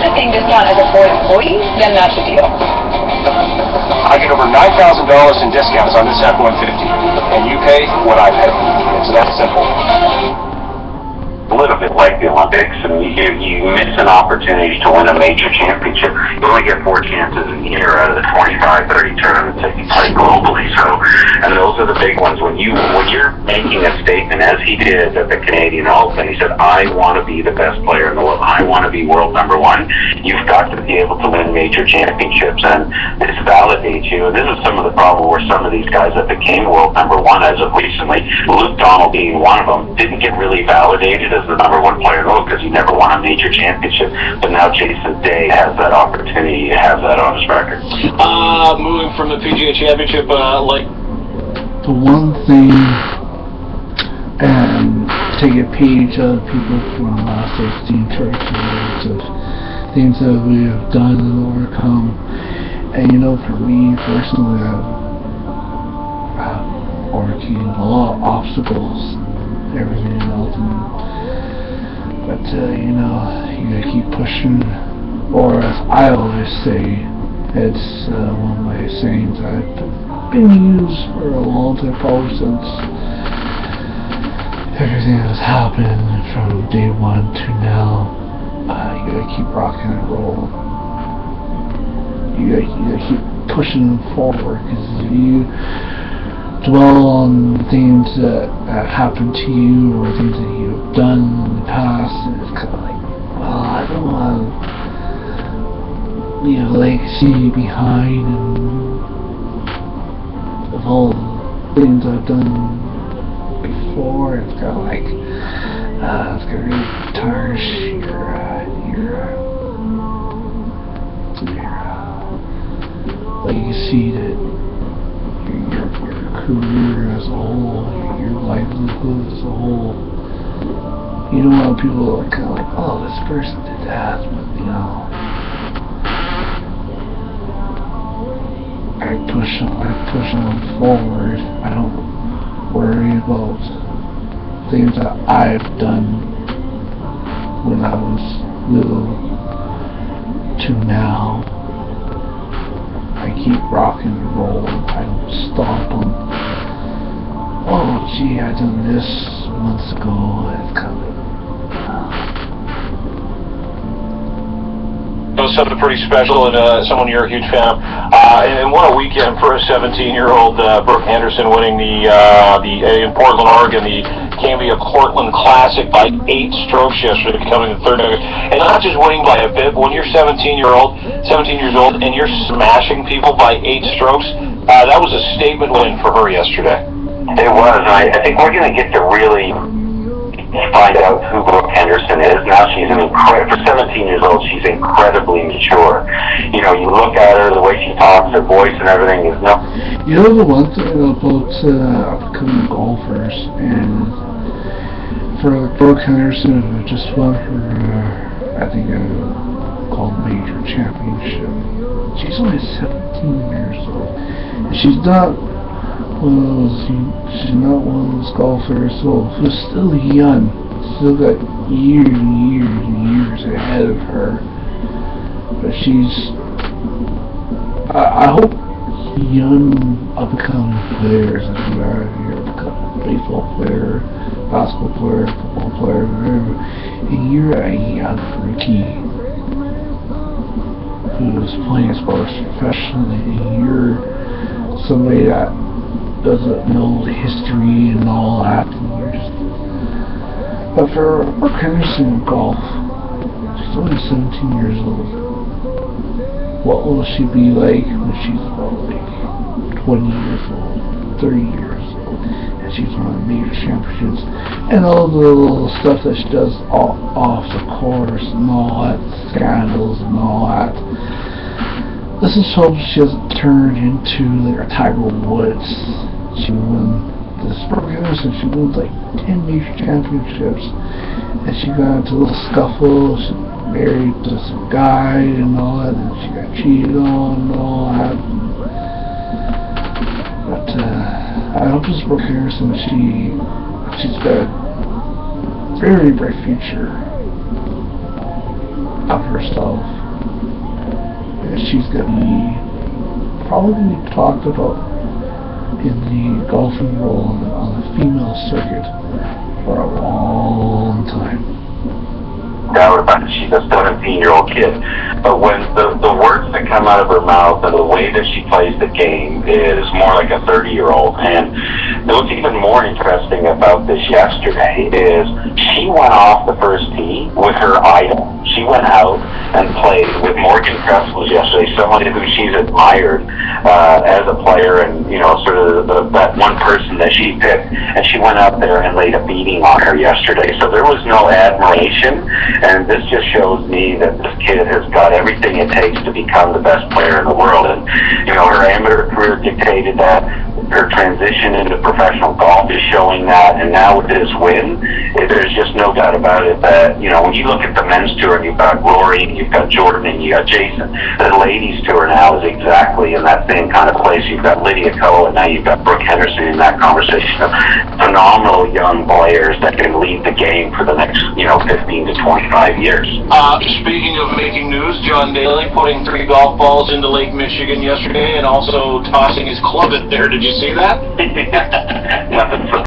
the same discount as a Ford employee, then that's a deal. I get over $9,000 in discounts on this F-150, and you pay what I pay. It's that simple. A little bit like the Olympics, and you miss an opportunity to win a major championship. You only get 4 chances a year out of the 25, 30 tournaments that you play globally. So, and those are the big ones. When you're making a statement, as he did at the Canadian Open, he said, "I want to be the best player in the world. I want to be world number 1." You've got to be able to win major championships, and this validates you. And this is some of the problem where some of these guys that became world number 1 as of recently, Luke Donald being one of them, didn't get really validated as the number 1 player in the world because he never won a major championship. But now Jason Day has that opportunity to have that on his record. Moving from the PGA Championship, like the one thing, and take a page out of people from the last 16 years of things that we have done and overcome. And you know, for me personally, I've overcame a lot of obstacles, everything else. But you know, you gotta keep pushing, or as I always say, it's one of my sayings I've been used for a long time, probably since everything that's happened from day 1 to now. You gotta keep rocking and rolling. You gotta keep pushing forward, because if you dwell on things that happened to you or things that you've done in the past, and it's kind of like, well, I don't want to leave a legacy behind, and of all the things I've done before, it's kind of like, it's going to really tarnish your legacy, that your career as a whole, your livelihood as a whole. You don't want people that are kind of like, oh, this person did that, but you know, I push on forward. I don't worry about things that I've done when I was little to now. I keep rocking and rolling. I don't stop on, oh gee, I done this months ago. It's kind of it was something pretty special, and someone you're a huge fan of. And what a weekend for a 17-year-old Brooke Henderson winning the in Portland, Oregon, the Cambia Portland Classic by 8 strokes yesterday, becoming the 3rd. And not just winning by a bit, but when you're 17 years old, and you're smashing people by 8 strokes, that was a statement win for her yesterday. It was, and I think we're going to get to really find out who Brooke Henderson is. Now she's for 17 years old, she's incredibly mature. You know, you look at her, the way she talks, her voice and everything is no. You know, the one thing about upcoming golfers, and for Brooke Henderson, who just won her, I think, called major championship. She's only 17 years old. And she's not one of those golfers who's still young, still got years and years and years ahead of her. But I hope young up-and-coming players, if you are a baseball player, basketball player, football player, whatever, and you're a young rookie who's playing sports professionally, and you're somebody that doesn't know the history and all that, and you're just... But for Brooke Henderson in golf, she's only 17 years old. What will she be like when she's about like 20 years old, 30 years old, and she's won major championships, and all the little stuff that she does off the course, and all that, scandals and all that. Let's just hope she doesn't turn into like a Tiger Woods. She won this Brooke Henderson. She won like 10 major championships, and she got into a little scuffle. She married to some guy and all that, and she got cheated on and all that. But I hope this Brooke Henderson, she's got a very bright future. of herself. And she's going to be probably talked about in the golfing world on the female circuit for a long time. Doubt about it. She's a 17-year-old kid. But when the words that come out of her mouth and the way that she plays the game is more like a 30-year-old. And what's even more interesting about this yesterday is she went off the first tee with her idol. She went out and played with Morgan Cresswell yesterday, somebody who she's admired as a player, and sort of that one person that she picked. And she went out there and laid a beating on her yesterday. So there was no admiration, and this just shows me that this kid has got everything it takes to become the best player in the world. And her amateur career dictated that. Her transition into professional golf is showing that, and now with this win, there's just no doubt about it that, when you look at the men's tour, and you've got Rory, you've got Jordan, and you got Jason, the ladies tour now is exactly in that same kind of place. You've got Lydia Ko, and now you've got Brooke Henderson in that conversation of phenomenal young players that can lead the game for the next, 15 to 25 years. Speaking of making news, John Daly putting 3 golf balls into Lake Michigan yesterday and also tossing his club in there. Did you see that? Nothing